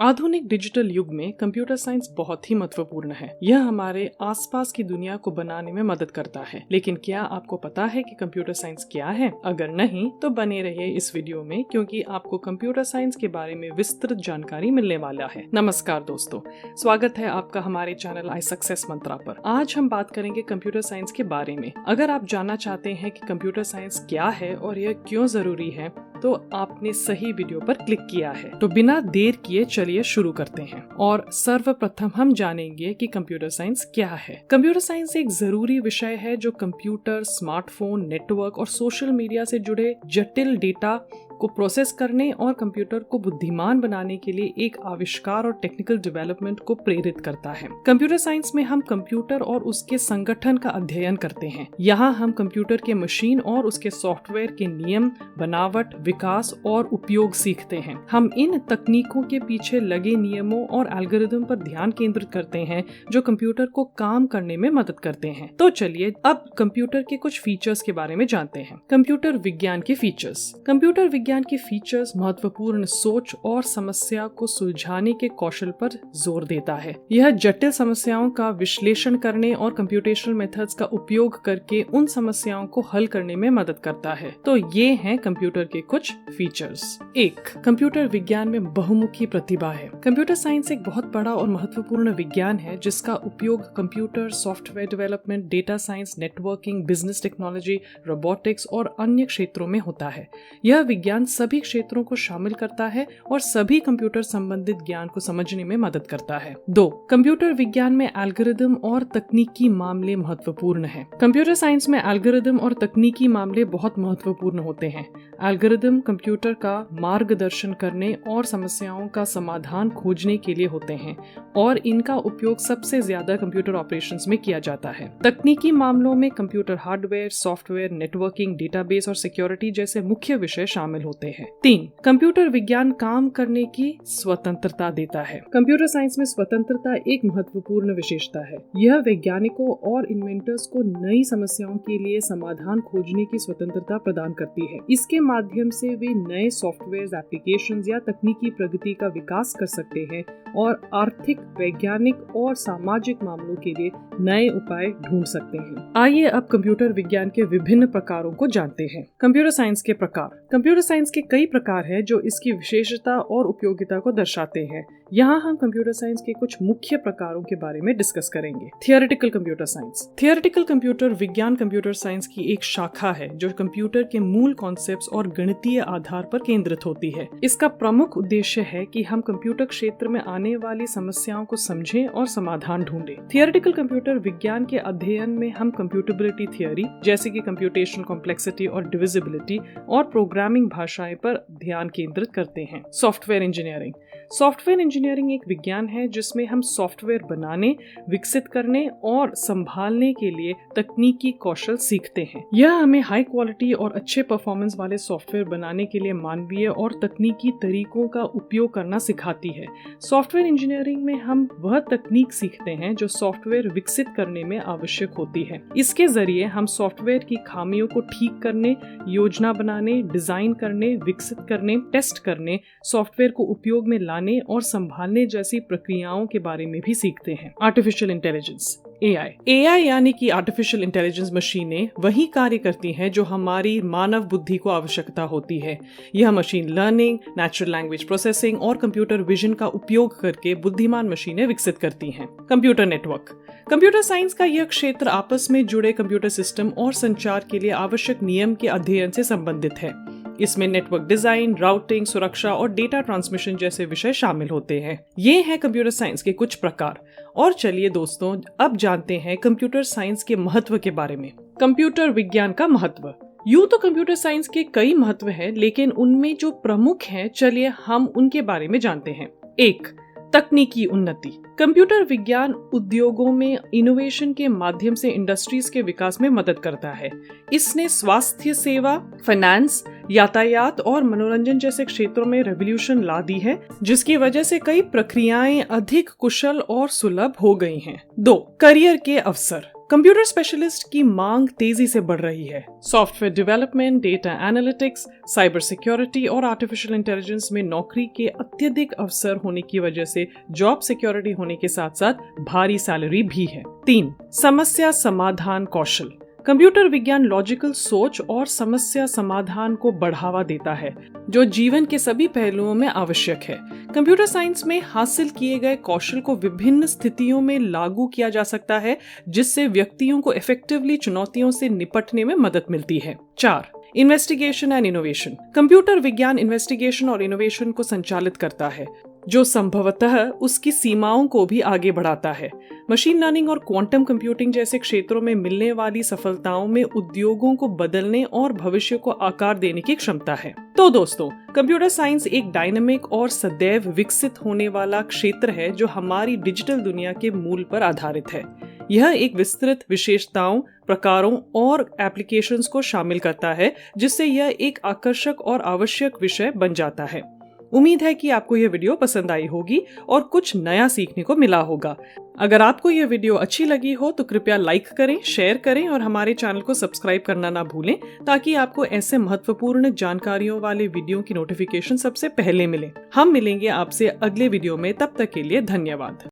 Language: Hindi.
आधुनिक डिजिटल युग में कंप्यूटर साइंस बहुत ही महत्वपूर्ण है। यह हमारे आसपास की दुनिया को बनाने में मदद करता है। लेकिन क्या आपको पता है कि कंप्यूटर साइंस क्या है? अगर नहीं तो बने रहिए इस वीडियो में, क्योंकि आपको कंप्यूटर साइंस के बारे में विस्तृत जानकारी मिलने वाला है। नमस्कार दोस्तों, स्वागत है आपका हमारे चैनल आई सक्सेस मंत्रा पर। आज हम बात करेंगे कंप्यूटर साइंस के बारे में। अगर आप जानना चाहते हैं कि कंप्यूटर साइंस क्या है और यह क्यों जरूरी है, तो आपने सही वीडियो पर क्लिक किया है। तो बिना देर किए चलिए शुरू करते हैं और सर्वप्रथम हम जानेंगे कि कंप्यूटर साइंस क्या है। कंप्यूटर साइंस एक जरूरी विषय है जो कंप्यूटर, स्मार्टफोन, नेटवर्क और सोशल मीडिया से जुड़े जटिल डेटा को प्रोसेस करने और कंप्यूटर को बुद्धिमान बनाने के लिए एक आविष्कार और टेक्निकल डेवलपमेंट को प्रेरित करता है। कंप्यूटर साइंस में हम कंप्यूटर और उसके संगठन का अध्ययन करते हैं। यहाँ हम कंप्यूटर के मशीन और उसके सॉफ्टवेयर के नियम, बनावट, विकास और उपयोग सीखते हैं। हम इन तकनीकों के पीछे लगे नियमों और एल्गोरिदम पर ध्यान केंद्रित करते हैं जो कंप्यूटर को काम करने में मदद करते हैं। तो चलिए अब कंप्यूटर के कुछ फीचर्स के बारे में जानते हैं। कंप्यूटर विज्ञान के फीचर्स। कंप्यूटर विज्ञान के फीचर्स महत्वपूर्ण सोच और समस्या को सुलझाने के कौशल पर जोर देता है। यह जटिल समस्याओं का विश्लेषण करने और कंप्यूटेशनल मेथड्स का उपयोग करके उन समस्याओं को हल करने में मदद करता है। तो ये हैं कंप्यूटर के कुछ फीचर्स। 1. कंप्यूटर विज्ञान में बहुमुखी प्रतिभा है। कंप्यूटर साइंस एक बहुत बड़ा और महत्वपूर्ण विज्ञान है जिसका उपयोग computer, software development, data science, networking, business technology, robotics और अन्य क्षेत्रों में होता है। यह विज्ञान सभी क्षेत्रों को शामिल करता है और सभी कंप्यूटर संबंधित ज्ञान को समझने में मदद करता है। 2. कंप्यूटर विज्ञान में एल्गोरिदम और तकनीकी मामले महत्वपूर्ण हैं। कंप्यूटर साइंस में एल्गोरिदम और तकनीकी मामले बहुत महत्वपूर्ण होते हैं। एल्गोरिदम कंप्यूटर का मार्गदर्शन करने और समस्याओं का समाधान खोजने के लिए होते हैं और इनका उपयोग सबसे ज्यादा कंप्यूटर ऑपरेशंस में किया जाता है। तकनीकी मामलों में computer hardware, software, networking, database और सिक्योरिटी जैसे मुख्य विषय शामिल होते हैं। 3. कंप्यूटर विज्ञान काम करने की स्वतंत्रता देता है। कंप्यूटर साइंस में स्वतंत्रता एक महत्वपूर्ण विशेषता है। यह वैज्ञानिकों और इन्वेंटर्स को नई समस्याओं के लिए समाधान खोजने की स्वतंत्रता प्रदान करती है। इसके माध्यम से वे नए सॉफ्टवेयर, एप्लीकेशंस या तकनीकी प्रगति का विकास कर सकते हैं और आर्थिक, वैज्ञानिक और सामाजिक मामलों के लिए नए उपाय ढूंढ सकते हैं। आइए अब कंप्यूटर विज्ञान के विभिन्न प्रकारों को जानते हैं। कंप्यूटर साइंस के प्रकार। कंप्यूटर साइंस के कई प्रकार हैं जो इसकी विशेषता और उपयोगिता को दर्शाते हैं। यहाँ हम कंप्यूटर साइंस के कुछ मुख्य प्रकारों के बारे में डिस्कस करेंगे। Theoretical computer science. Theoretical computer विज्ञान कंप्यूटर साइंस की एक शाखा है जो कंप्यूटर के मूल कॉन्सेप्ट्स और गणितीय आधार पर केंद्रित होती है। इसका प्रमुख उद्देश्य है कि हम कंप्यूटर क्षेत्र में आने वाली समस्याओं को समझें और समाधान ढूंढें। थियोरेटिकल कंप्यूटर विज्ञान के अध्ययन में हम कंप्यूटेबिलिटी थियोरी जैसे कि कंप्यूटेशनल कॉम्प्लेक्सिटी और डिविजिबिलिटी और प्रोग्रामिंग भाषाएं पर ध्यान केंद्रित करते हैं। Software engineering. सॉफ्टवेयर इंजीनियरिंग एक विज्ञान है जिसमें हम सॉफ्टवेयर बनाने, विकसित करने और संभालने के लिए तकनीकी कौशल सीखते हैं। यह हमें हाई क्वालिटी और अच्छे परफॉर्मेंस वाले सॉफ्टवेयर बनाने के लिए मानवीय और तकनीकी तरीकों का उपयोग करना सिखाती है। सॉफ्टवेयर इंजीनियरिंग में हम वह तकनीक सीखते हैं जो सॉफ्टवेयर विकसित करने में आवश्यक होती है। इसके जरिए हम सॉफ्टवेयर की खामियों को ठीक करने, योजना बनाने, डिजाइन करने, विकसित करने, टेस्ट करने, सॉफ्टवेयर को उपयोग में लाने और संभालने जैसी प्रक्रियाओं के बारे में भी सीखते हैं। आर्टिफिशियल इंटेलिजेंस, एआई यानी कि आर्टिफिशियल इंटेलिजेंस मशीनें वही कार्य करती हैं जो हमारी मानव बुद्धि को आवश्यकता होती है। यह machine learning, natural language processing और कंप्यूटर विजन का उपयोग करके बुद्धिमान मशीनें विकसित करती हैं। Computer network. कंप्यूटर साइंस का यह क्षेत्र आपस में जुड़े कंप्यूटर सिस्टम और संचार के लिए आवश्यक नियम के अध्ययन से संबंधित है। इसमें नेटवर्क डिजाइन, राउटिंग, सुरक्षा और डेटा ट्रांसमिशन जैसे विषय शामिल होते हैं। ये हैं कंप्यूटर साइंस के कुछ प्रकार। और चलिए दोस्तों, अब जानते हैं कंप्यूटर साइंस के महत्व के बारे में। कंप्यूटर विज्ञान का महत्व। यूं तो कंप्यूटर साइंस के कई महत्व हैं, लेकिन उनमें जो प्रमुख हैं, चलिए हम उनके बारे में जानते हैं। 1. तकनीकी उन्नति। कंप्यूटर विज्ञान उद्योगों में इनोवेशन के माध्यम से इंडस्ट्रीज के विकास में मदद करता है। इसने स्वास्थ्य सेवा, फाइनेंस, यातायात और मनोरंजन जैसे क्षेत्रों में रेवोल्यूशन ला दी है, जिसकी वजह से कई प्रक्रियाएं अधिक कुशल और सुलभ हो गई हैं। 2. करियर के अवसर। कंप्यूटर स्पेशलिस्ट की मांग तेजी से बढ़ रही है। Software development, data analytics, cyber security और आर्टिफिशियल इंटेलिजेंस में नौकरी के अत्यधिक अवसर होने की वजह से जॉब सिक्योरिटी होने के साथ साथ भारी सैलरी भी है। 3. समस्या समाधान कौशल। कंप्यूटर विज्ञान लॉजिकल सोच और समस्या समाधान को बढ़ावा देता है, जो जीवन के सभी पहलुओं में आवश्यक है। कंप्यूटर साइंस में हासिल किए गए कौशल को विभिन्न स्थितियों में लागू किया जा सकता है, जिससे व्यक्तियों को इफेक्टिवली चुनौतियों से निपटने में मदद मिलती है। 4. Investigation and innovation. कंप्यूटर विज्ञान इन्वेस्टिगेशन और इनोवेशन को संचालित करता है, जो संभवतः उसकी सीमाओं को भी आगे बढ़ाता है। मशीन लर्निंग और क्वांटम कंप्यूटिंग जैसे क्षेत्रों में मिलने वाली सफलताओं में उद्योगों को बदलने और भविष्य को आकार देने की क्षमता है। तो दोस्तों, कंप्यूटर साइंस एक डायनामिक और सदैव विकसित होने वाला क्षेत्र है, जो हमारी डिजिटल दुनिया के मूल पर आधारित है। यह एक विस्तृत विशेषताओं, प्रकारों और एप्लीकेशंस को शामिल करता है, जिससे यह एक आकर्षक और आवश्यक विषय बन जाता है। उम्मीद है कि आपको यह वीडियो पसंद आई होगी और कुछ नया सीखने को मिला होगा। अगर आपको यह वीडियो अच्छी लगी हो तो कृपया लाइक करें, शेयर करें और हमारे चैनल को सब्सक्राइब करना ना भूलें, ताकि आपको ऐसे महत्वपूर्ण जानकारियों वाले वीडियो की नोटिफिकेशन सबसे पहले मिले। हम मिलेंगे आपसे अगले वीडियो में, तब तक के लिए धन्यवाद।